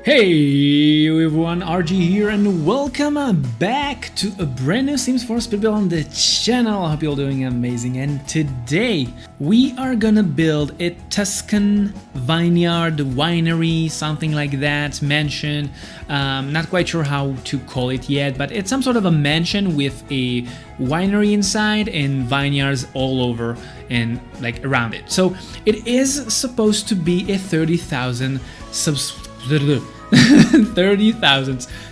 Hey everyone, RG here and welcome back to a brand new Sims 4 speed build on the channel. I hope you're all doing amazing, and today we are gonna build a Tuscan vineyard, winery, something like that, mansion. Not quite sure how to call it yet, but it's some sort of a mansion with a winery inside and vineyards all over and like around it. So it is supposed to be a 30,000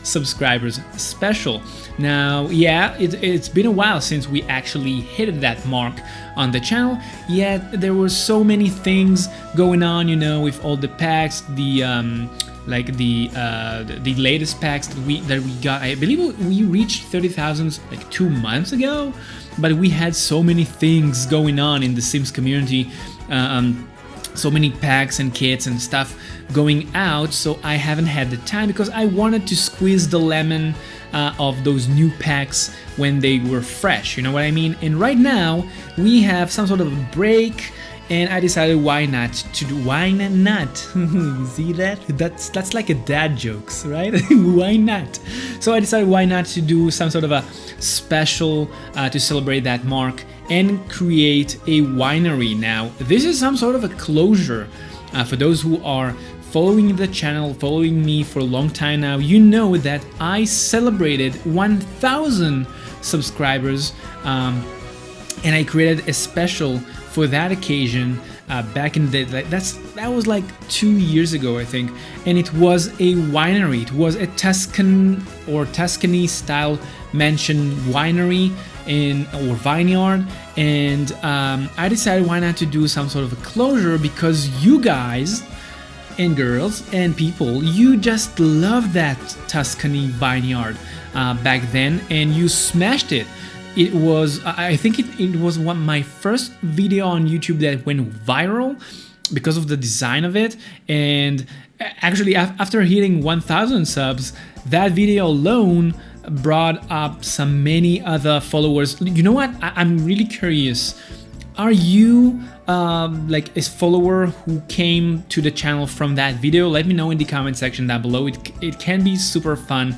subscribers special. Now, yeah, it's been a while since we actually hit that mark on the channel, yet there were so many things going on, you know, with all the packs, the latest packs that we got. I believe we reached 30,000 like 2 months ago, but we had so many things going on in the Sims community. So many packs and kits and stuff going out, so I haven't had the time because I wanted to squeeze the lemon of those new packs when they were fresh, you know what I mean? And right now we have some sort of a break, and I decided why not to do see that? That's like a dad jokes, right? Why not? So I decided why not to do some sort of a special to celebrate that mark and create a winery. Now, this is some sort of a closure for those who are following the channel, following me for a long time now. You know that I celebrated 1,000 subscribers, and I created a special for that occasion back in the day. That was like 2 years ago, I think, and it was a winery. It was a Tuscan or Tuscany style mansion winery or vineyard, and I decided why not to do some sort of a closure, because you guys and girls and people, you just loved that Tuscany vineyard back then, and you smashed it. It was, I think it was my first video on YouTube that went viral because of the design of it. And actually, after hitting 1,000 subs, that video alone brought up some many other followers. You know what? I'm really curious. Are you like a follower who came to the channel from that video? Let me know in the comment section down below. It can be super fun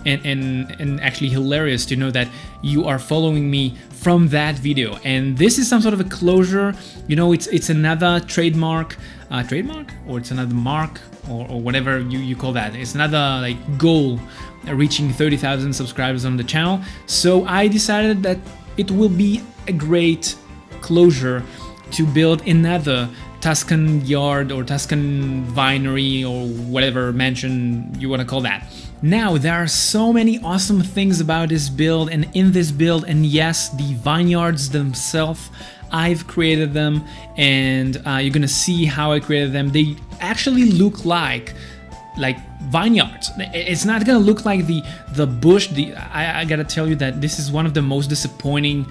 and actually hilarious to know that you are following me from that video. And this is some sort of a closure, you know. It's another trademark, or it's another mark, or whatever you call that. It's another like goal, reaching 30,000 subscribers on the channel. So I decided that it will be a great closure to build another Tuscan yard or Tuscan winery or whatever mansion you want to call that. Now, there are so many awesome things about this build and in this build, and yes, the vineyards themselves, I've created them, and you're gonna see how I created them. They actually look like vineyards. It's not gonna look like the bush. I gotta tell you that this is one of the most disappointing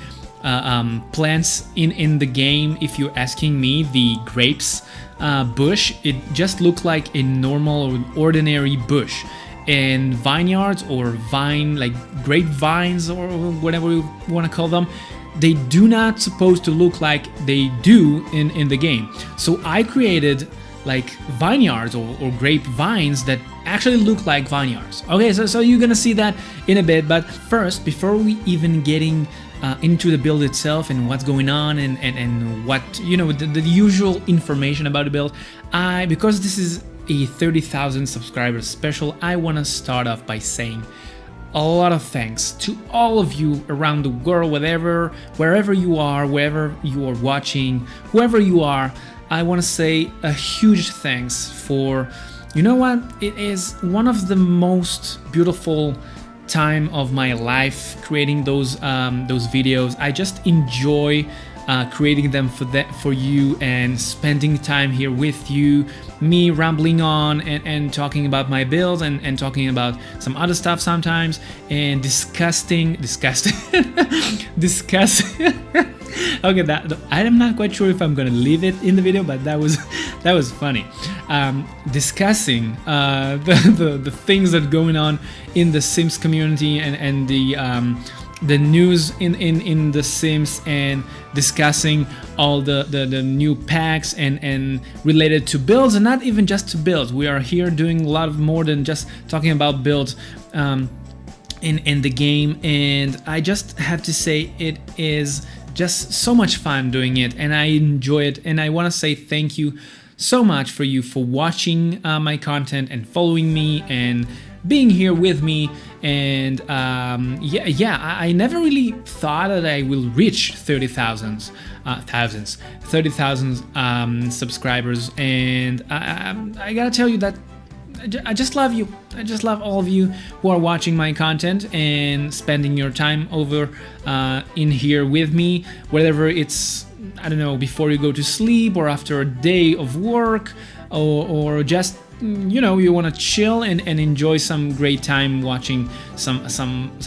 plants in the game, if you're asking me. The grapes bush, it just looked like a normal or ordinary bush. And vineyards or like grapevines or whatever you want to call them, they do not supposed to look like they do in the game. So I created like vineyards or grapevines that actually look like vineyards. Okay, so you're gonna see that in a bit, but first, before we even getting into the build itself and what's going on and what, you know, the usual information about the build, because this is a 30,000 subscribers special, I want to start off by saying a lot of thanks to all of you around the world, wherever you are, wherever you are watching, whoever you are. I want to say a huge thanks for, you know what, it is one of the most beautiful time of my life creating those videos. I just enjoy creating them for you and spending time here with you, me rambling on and talking about my builds and talking about some other stuff sometimes, and discussing okay, that I'm not quite sure if I'm gonna leave it in the video, but that was funny. Discussing the things that are going on in the Sims community and the the news in The Sims and discussing all the new packs and related to builds, and not even just to builds. We are here doing a lot of more than just talking about builds in the game, and I just have to say it is just so much fun doing it, and I enjoy it, and I want to say thank you so much for watching my content and following me and being here with me. And I never really thought that I will reach 30,000 subscribers, and I gotta tell you that I just love you. I just love all of you who are watching my content and spending your time over in here with me, whether it's, I don't know, before you go to sleep or after a day of work, or just, you know, you want to chill and enjoy some great time watching some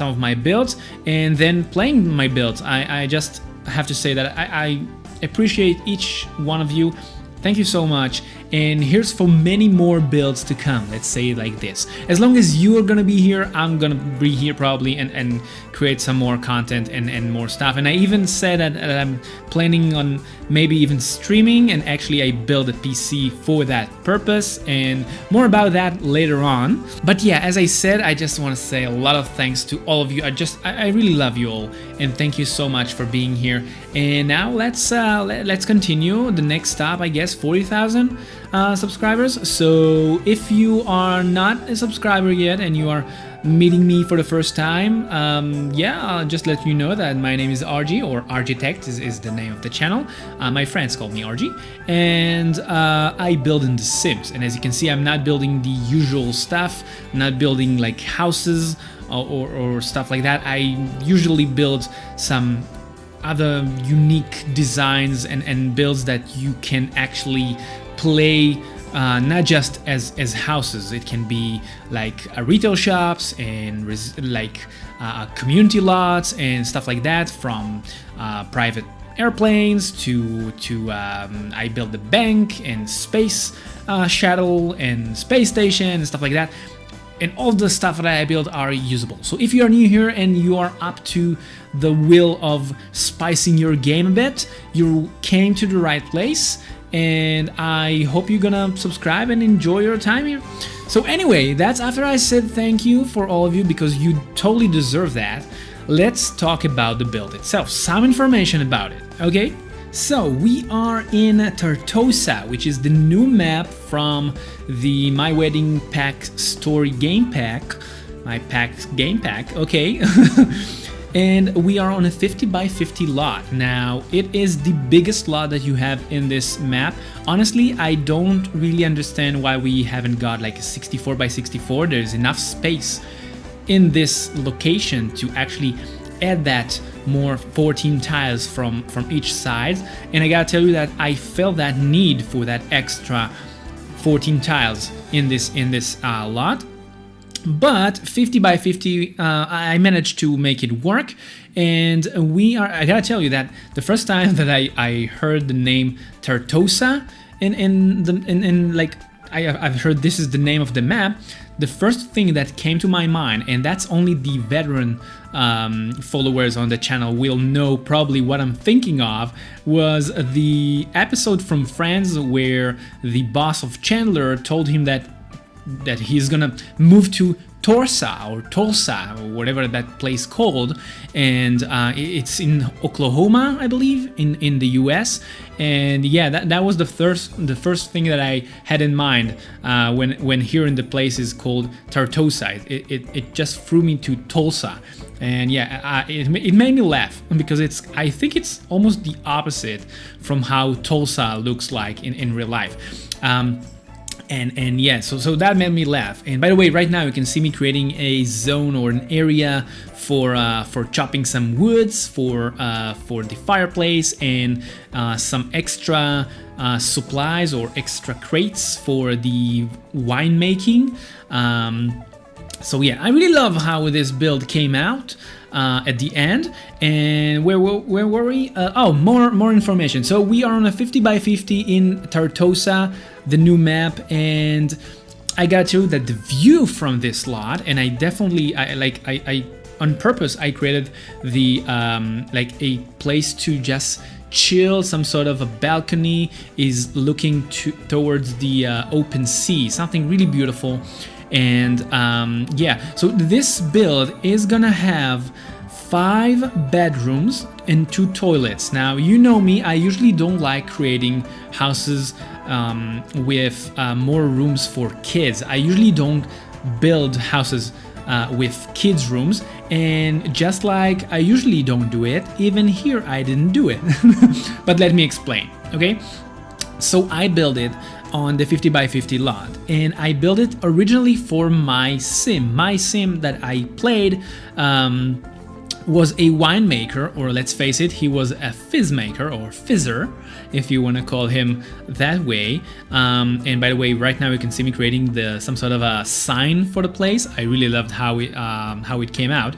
of my builds and then playing my builds. I just have to say that I appreciate each one of you. Thank you so much, and here's for many more builds to come, let's say it like this. As long as you are gonna be here, I'm gonna be here probably and create some more content and more stuff. And I even said that I'm planning on maybe even streaming, and actually I built a PC for that purpose, and more about that later on. But yeah, as I said, I just want to say a lot of thanks to all of you. I really love you all, and thank you so much for being here. And now let's continue. The next stop, I guess, 40,000 subscribers. So if you are not a subscriber yet and you are meeting me for the first time, I'll just let you know that my name is RG, or Argitect is the name of the channel. My friends call me RG, and I build in The Sims. And as you can see, I'm not building the usual stuff. I'm not building like houses or stuff like that. I usually build some other unique designs and builds that you can actually play, not just as houses. It can be like retail shops and community lots and stuff like that, from private airplanes to I built the bank and space shuttle and space station and stuff like that. And all the stuff that I build are usable. So if you are new here and you are up to the will of spicing your game a bit, you came to the right place, and I hope you're gonna subscribe and enjoy your time here. So anyway, that's after I said thank you for all of you, because you totally deserve that. Let's talk about the build itself, some information about it, okay? So we are in Tartosa, which is the new map from the My Wedding Pack Story game pack, my pack game pack, okay. And we are on a 50 by 50 lot. Now, it is the biggest lot that you have in this map. Honestly, I don't really understand why we haven't got like a 64 by 64. There's enough space in this location to actually add that more 14 tiles from each side. And I gotta tell you that I felt that need for that extra 14 tiles in this lot. But 50 by 50, I managed to make it work, and I gotta tell you that the first time that I heard the name Tartosa I've heard this is the name of the map, the first thing that came to my mind, and that's only the veteran followers on the channel will know probably what I'm thinking of, was the episode from Friends where the boss of Chandler told him that he's gonna move to Tulsa or whatever that place called, and it's in Oklahoma, I believe, in the US. And yeah, that was the first thing that I had in mind when hearing the place is called Tartosa. It just threw me to Tulsa. And yeah, it made me laugh, because I think it's almost the opposite from how Tulsa looks like in real life. And yeah, so that made me laugh. And by the way, right now you can see me creating a zone or an area for chopping some woods for the fireplace, and some extra supplies or extra crates for the winemaking. So yeah, I really love how this build came out at the end. And where were we? More information. So we are on a 50 by 50 in Tartosa, the new map, and I gotta tell you that the view from this lot, and I on purpose I created the like a place to just chill, some sort of a balcony is looking towards the open sea, something really beautiful. And yeah, so this build is gonna have 5 bedrooms and 2 toilets. Now, you know me, I usually don't like creating houses with more rooms for kids. I usually don't build houses with kids' rooms, and just like I usually don't do it, even here I didn't do it. But let me explain, okay? So I built it on the 50 by 50 lot, and I built it originally for my sim. My sim that I played was a winemaker, or let's face it, he was a fizz maker or fizzer, if you want to call him that way. And by the way, right now you can see me creating some sort of a sign for the place. I really loved how it came out.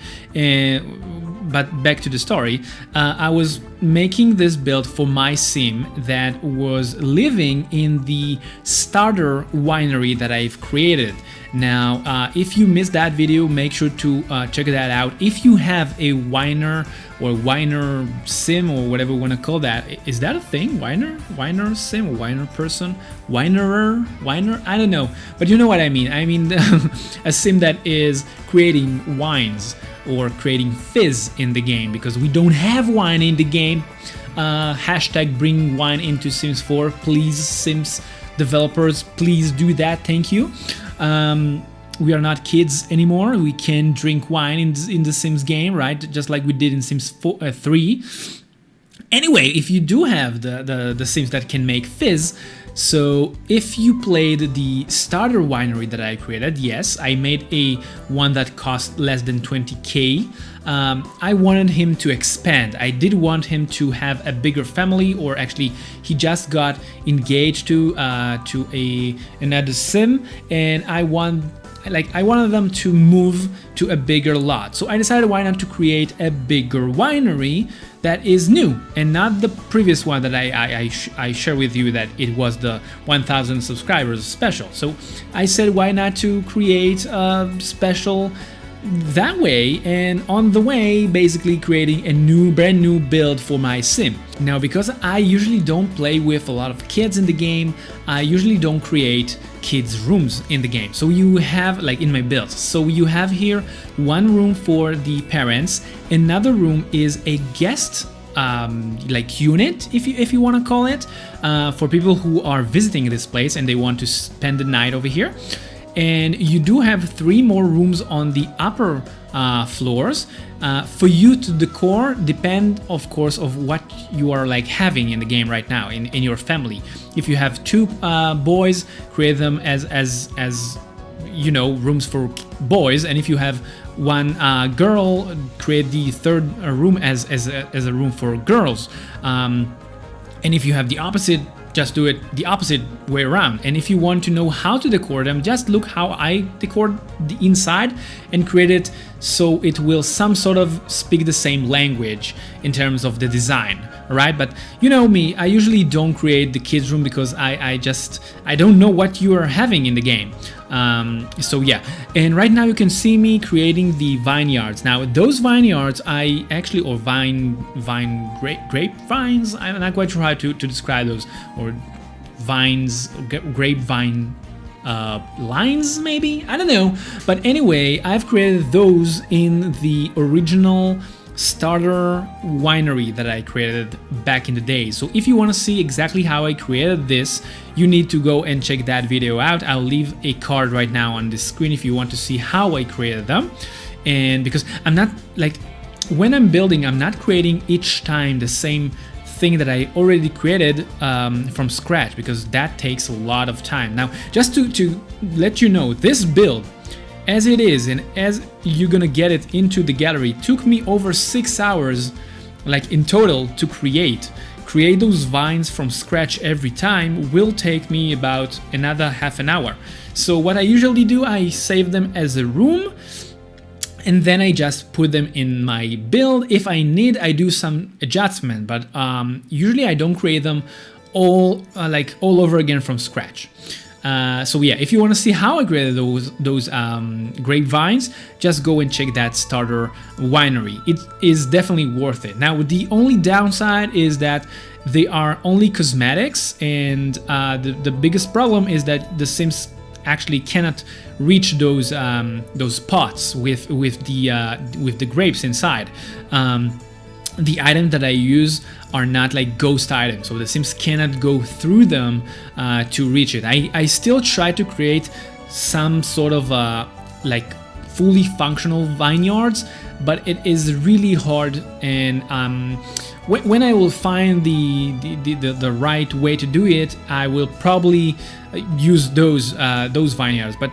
But back to the story, I was making this build for my sim that was living in the starter winery that I've created. Now, if you missed that video, make sure to check that out. If you have a winer or winer sim or whatever you want to call that, is that a thing? Winer sim or winer person? Winer? I don't know, but you know what I mean. I mean a sim that is creating wines or creating fizz in the game, because we don't have wine in the game. Hashtag bring wine into Sims 4, please, Sims developers, please do that, thank you. We are not kids anymore, we can drink wine in the Sims game, right? Just like we did in Sims 3. Anyway, if you do have the Sims that can make fizz, so if you played the starter winery that I created, yes, I made a one that cost less than 20k. I wanted him to expand. I did want him to have a bigger family, or actually he just got engaged to another sim, and I wanted them to move to a bigger lot. So I decided, why not to create a bigger winery that is new and not the previous one that I share with you, that it was the 1000 subscribers special. So I said, why not to create a special that way, and on the way basically creating a brand new build for my sim. Now, because I usually don't play with a lot of kids in the game, I usually don't create kids rooms in the game. So you have, like in my builds, so you have here one room for the parents, another room is a guest like unit, if you want to call it, for people who are visiting this place and they want to spend the night over here. And you do have 3 more rooms on the upper floors for you to decor, depend of course of what you are like having in the game right now in your family. If you have 2 boys, create them as you know, rooms for boys, and if you have 1 girl, create the 3rd room as a room for girls. And if you have the opposite, just do it the opposite way around. And if you want to know how to decor them, just look how I decor the inside and create it so it will some sort of speak the same language in terms of the design, right? But you know me, I usually don't create the kids room because I don't know what you are having in the game. So yeah, and right now you can see me creating the vineyards. Now those vineyards I actually, or grapevines, I'm not quite sure how to describe those, or vines, grapevine lines maybe, I don't know. But anyway, I've created those in the original starter winery that I created back in the day. So if you want to see exactly how I created this, you need to go and check that video out. I'll leave a card right now on the screen if you want to see how I created them. And because I'm not, like, when I'm building, I'm not creating each time the same thing that I already created from scratch, because that takes a lot of time. Now, just to let you know, this build as it is and as you're gonna get it into the gallery took me over 6 hours, like in total, to create those vines from scratch. Every time will take me about another half an hour. So what I usually do, I save them as a room, and then I just put them in my build. If I need, I do some adjustment, but usually I don't create them all over again from scratch. So yeah, if you want to see how I created those grapevines, just go and check that starter winery. It is definitely worth it. Now, the only downside is that they are only cosmetics, and the biggest problem is that The Sims actually cannot reach those pots with the grapes inside. The items that I use are not like ghost items, so The Sims cannot go through them to reach it. I still try to create some sort of like fully functional vineyards, but it is really hard, and when I will find the right way to do it, I will probably use those vineyards. But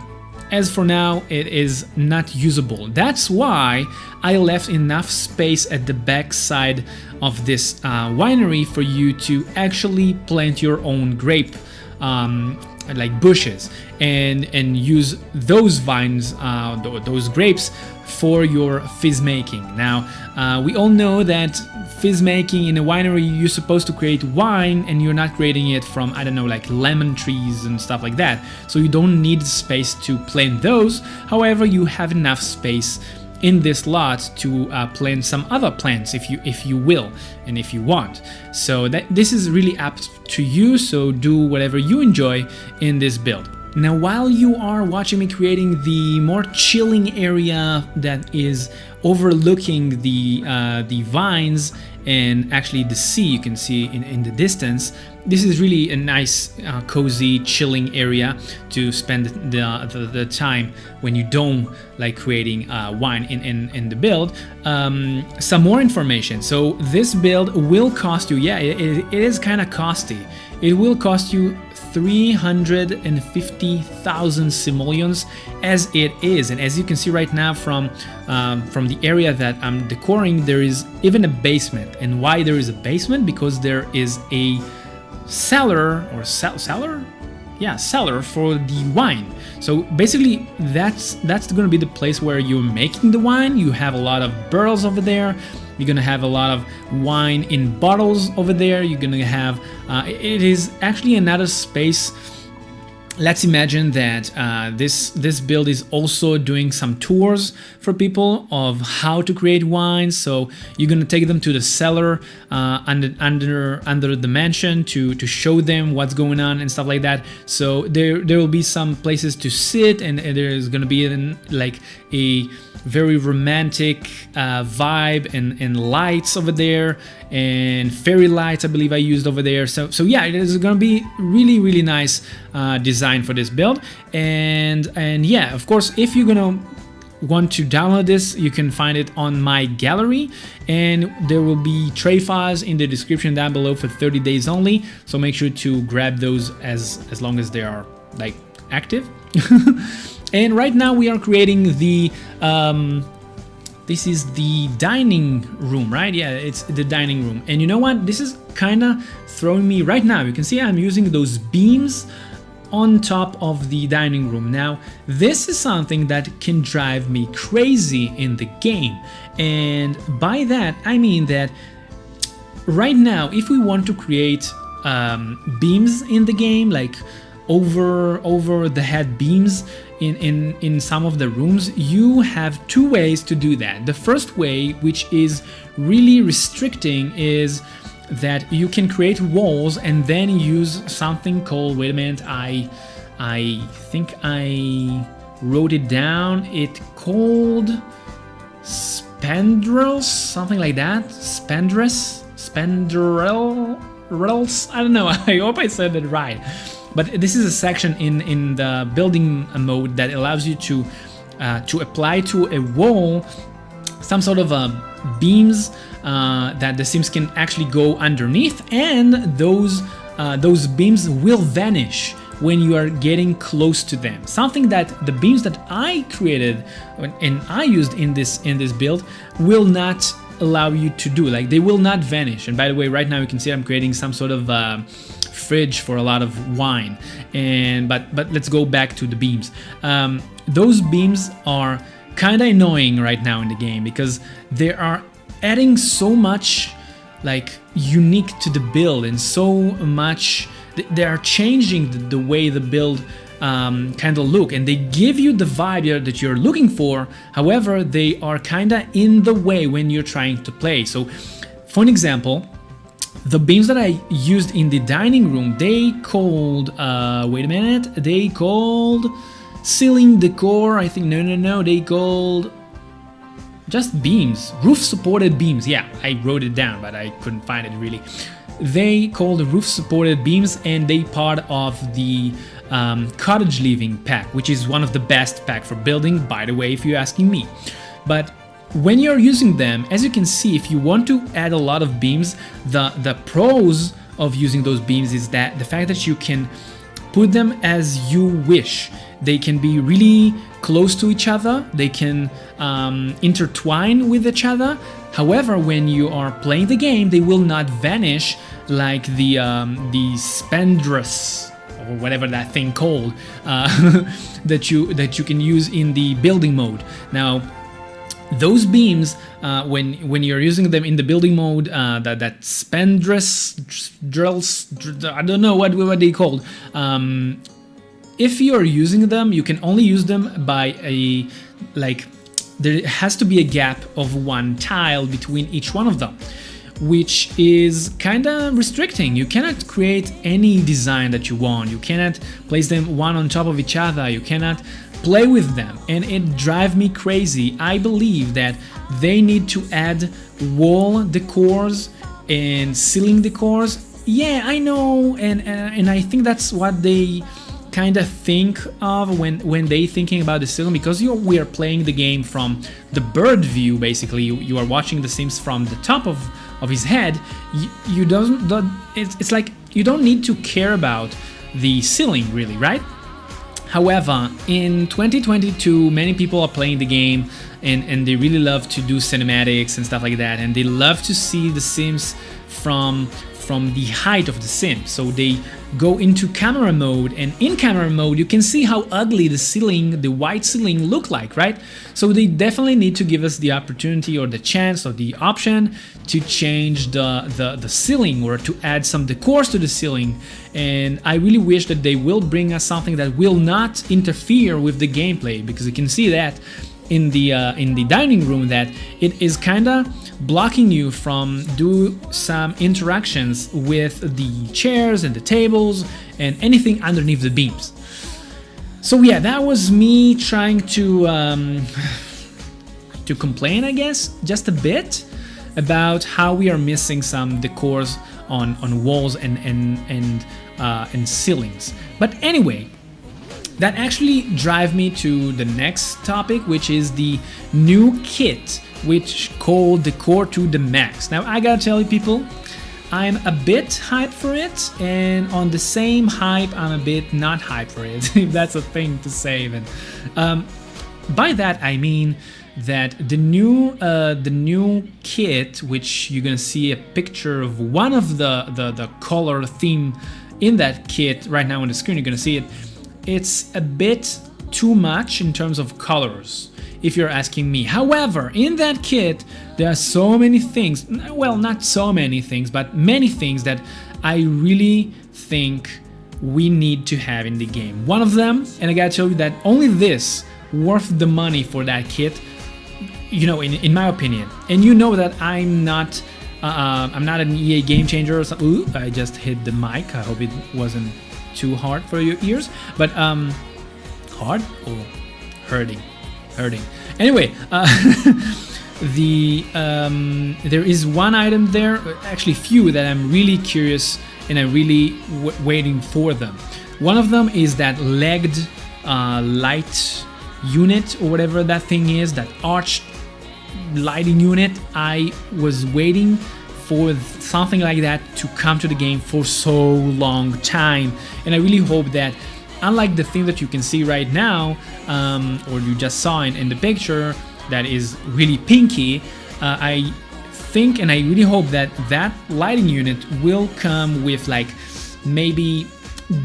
as for now, it is not usable. That's why I left enough space at the back side of this winery for you to actually plant your own grape like bushes and use those vines, those grapes, for your fizz making. Now, we all know that fizz making in a winery, you're supposed to create wine, and you're not creating it from, I don't know, like lemon trees and stuff like that. So you don't need space to plant those. However, you have enough space in this lot to plant some other plants if you will and if you want. So this is really up to you, so do whatever you enjoy in this build. Now, while you are watching me creating the more chilling area that is overlooking the vines and actually the sea, you can see in the distance, this is really a nice, cozy, chilling area to spend the time when you don't like creating wine in the build. Some more information. So this build will cost you, yeah, it is kind of costly. It will cost you 350,000 simoleons as it is, and as you can see right now from the area that I'm decoring, there is even a basement. And why there is a basement? Because there is a cellar or cellar? Yeah, cellar for the wine. So basically that's going to be the place where you're making the wine. You have a lot of barrels over there. You're gonna have a lot of wine in bottles over there. You're gonna have it is actually another space. Let's imagine that this build is also doing some tours for people of how to create wines. So you're gonna take them to the cellar under the mansion to show them what's going on and stuff like that. So there will be some places to sit, and there's gonna be like a very romantic vibe and lights over there, and fairy lights I believe I used over there. So yeah, it is gonna be really nice design for this build. And yeah, of course, if you're gonna want to download this, you can find it on my gallery, and there will be tray files in the description down below for 30 days only. So make sure to grab those as long as they are like active. And right now we are creating the this is the dining room, right? Yeah, it's the dining room. And you know what? This is kind of throwing me right now. You can see I'm using those beams on top of the dining room. Now, this is something that can drive me crazy in the game. And by that, I mean that right now, if we want to create beams in the game, like over the head beams in some of the rooms, you have two ways to do that. The first way, which is really restricting, is that you can create walls and then use something called, wait a minute, I think I wrote it down, it called spandrels, something like that, spandrels, I don't know, I hope I said it right. But this is a section in the building mode that allows you to apply to a wall some sort of beams that the Sims can actually go underneath, and those beams will vanish when you are getting close to them. Something that the beams that I created and I used in this build will not allow you to do. Like, they will not vanish. And by the way, right now you can see I'm creating some sort of fridge for a lot of wine. But let's go back to the beams. Those beams are kind of annoying right now in the game because they are adding so much like unique to the build, and so much they are changing the way the build kind of look, and they give you the vibe that you're looking for. However, they are kind of in the way when you're trying to play. So, for an example, the beams that I used in the dining room, they called, wait a minute, they called ceiling decor, I think, no, they called just beams, roof supported beams. Yeah, I wrote it down, but I couldn't find it really. They called roof supported beams, and they part of the cottage living pack, which is one of the best pack for building, by the way, if you're asking me. But when you're using them, as you can see, if you want to add a lot of beams, the pros of using those beams is that the fact that you can put them as you wish. They can be really close to each other, they can intertwine with each other. However, when you are playing the game, they will not vanish like the spandrels, or whatever that thing called, that you can use in the building mode. Now, those beams, when you're using them in the building mode, that spandrels, I don't know what they called. If you're using them, you can only use them by there has to be a gap of 1 tile between each one of them, which is kind of restricting. You cannot create any design that you want. You cannot place them one on top of each other. You cannot play with them, and it drives me crazy. I believe that they need to add wall decors and ceiling decors. Yeah, I know, and I think that's what they kind of think of when they thinking about the ceiling, because we are playing the game from the bird view. Basically, you are watching the Sims from the top of his head. It's like you don't need to care about the ceiling, really, right? However, in 2022, many people are playing the game and they really love to do cinematics and stuff like that, and they love to see the Sims from the height of the Sim. So they go into camera mode, and in camera mode you can see how ugly the ceiling, the white ceiling, look like, right? So they definitely need to give us the opportunity or the chance or the option to change the ceiling, or to add some decors to the ceiling. And I really wish that they will bring us something that will not interfere with the gameplay, because you can see that in the dining room that it is kind of blocking you from do some interactions with the chairs and the tables and anything underneath the beams. So yeah, that was me trying to complain, I guess, just a bit about how we are missing some decors on walls and ceilings. But anyway, that actually drives me to the next topic, which is the new kit, which called Decor to the Max. Now, I gotta tell you, people, I'm a bit hyped for it, and on the same hype, I'm a bit not hyped for it, if that's a thing to say even. By that, I mean that the new kit, which you're gonna see a picture of one of the color theme in that kit right now on the screen. You're gonna see it. It's a bit too much in terms of colors, if you're asking me. However, in that kit, there are so many things, well, not so many things, but many things that I really think we need to have in the game. One of them, and I gotta tell you that only this worth the money for that kit, you know, in my opinion. And you know that I'm not an EA game changer or something. Ooh, I just hit the mic. I hope it wasn't too hard for your ears, but hard or hurting. Anyway, there is one item there, actually few, that I'm really curious and I'm really waiting for them. One of them is that legged light unit, or whatever that thing is, that arched lighting unit. I was waiting for something like that to come to the game for so long time, and I really hope that, unlike the thing that you can see right now, or you just saw in the picture that is really pinky, I think and I really hope that that lighting unit will come with like maybe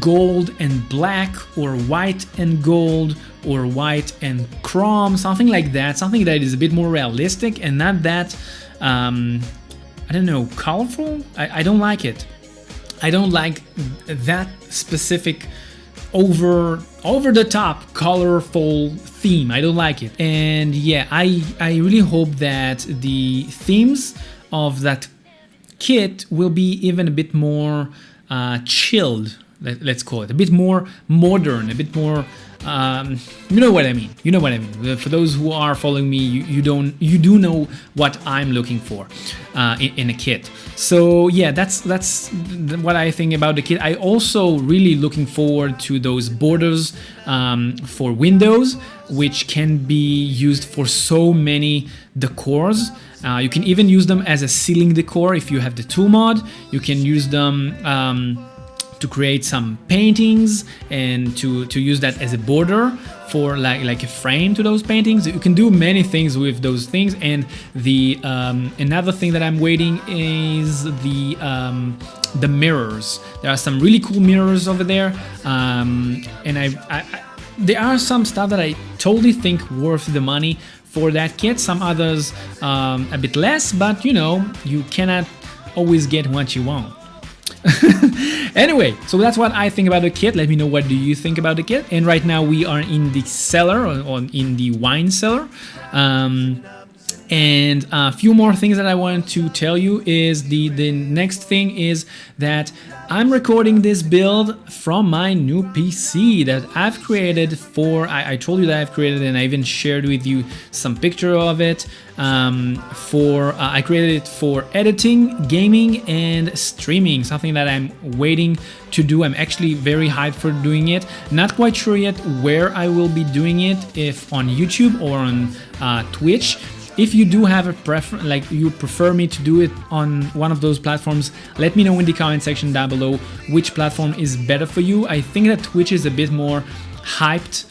gold and black, or white and gold, or white and chrome, something like that, something that is a bit more realistic and not that I don't know, colorful. I don't like it. I don't like that specific over the top colorful theme. I don't like it. And yeah, I really hope that the themes of that kit will be even a bit more chilled, let's call it, a bit more modern, a bit more you know what I mean. You know what I mean. For those who are following me, you do know what I'm looking for in a kit. So yeah, that's what I think about the kit. I also really looking forward to those borders for windows, which can be used for so many decors. You can even use them as a ceiling decor if you have the tool mod. You can use them to create some paintings and to use that as a border for like a frame to those paintings. You can do many things with those things. And the another thing that I'm waiting is the mirrors. There are some really cool mirrors over there, and there are some stuff that I totally think worth the money for that kit. Some others a bit less, but you know, you cannot always get what you want. Anyway, so that's what I think about the kit. Let me know what do you think about the kit. And right now we are in the cellar, or in the wine cellar. And a few more things that I want to tell you is the next thing is that I'm recording this build from my new PC that I've created for, I told you that I've created, and I even shared with you some picture of it. I created it for editing, gaming, and streaming, something that I'm waiting to do. I'm actually very hyped for doing it. Not quite sure yet where I will be doing it, if on YouTube or on Twitch. If you do have a preference, like you prefer me to do it on one of those platforms, let me know in the comment section down below which platform is better for you. I think that Twitch is a bit more hyped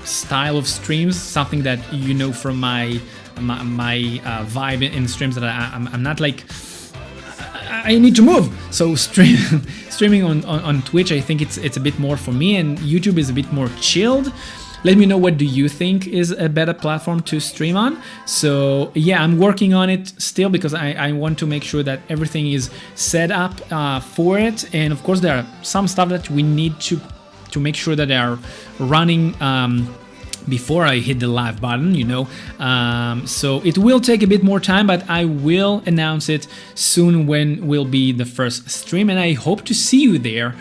style of streams, something that you know from my vibe in streams, that I'm not like, I need to move. So streaming on Twitch, I think it's a bit more for me, and YouTube is a bit more chilled. Let me know what do you think is a better platform to stream on. So yeah, I'm working on it still because I want to make sure that everything is set up for it. And of course, there are some stuff that we need to make sure that they are running before I hit the live button, you know. So it will take a bit more time, but I will announce it soon when will be the first stream, and I hope to see you there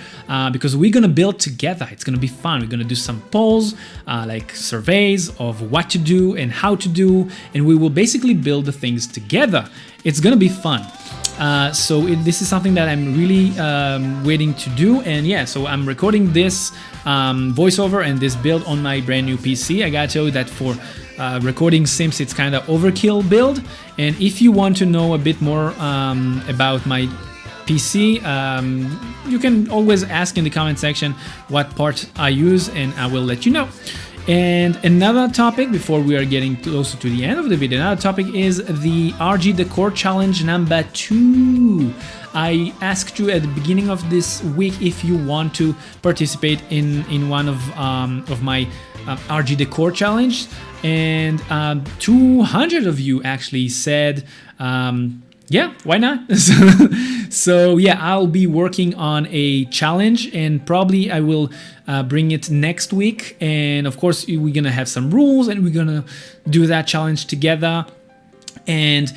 because we're gonna build together. It's gonna be fun. We're gonna do some polls, like surveys of what to do and how to do, and we will basically build the things together. It's gonna be fun. This is something that I'm really waiting to do, and yeah, so I'm recording this voiceover and this build on my brand new PC. I gotta tell you that for recording Sims, it's kind of overkill build, and if you want to know a bit more about my PC, you can always ask in the comment section what part I use, and I will let you know. And another topic before we are getting closer to the end of the video, another topic is the RG Decor Challenge number 2. I asked you at the beginning of this week if you want to participate in one of my RG Decor Challenge, and 200 of you actually said yeah, why not? So yeah, I'll be working on a challenge, and probably I will bring it next week. And of course, we're gonna have some rules, and we're gonna do that challenge together. And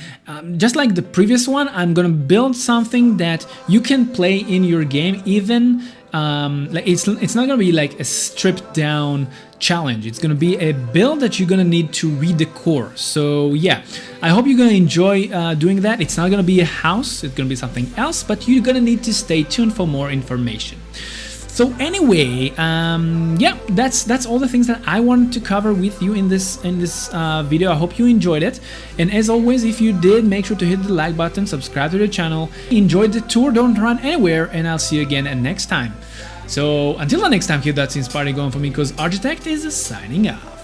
just like the previous one, I'm gonna build something that you can play in your game, even like it's not gonna be like a stripped down challenge. It's gonna be a build that you're gonna need to redecor. So yeah, I hope you're gonna enjoy doing that. It's not gonna be a house, it's gonna be something else, but you're gonna need to stay tuned for more information. So anyway, yeah, that's all the things that I wanted to cover with you in this video. I hope you enjoyed it, and as always, if you did, make sure to hit the like button, subscribe to the channel, enjoy the tour, don't run anywhere, and I'll see you again next time. So until the next time, keep that Sims party going for me, because Architect is signing out.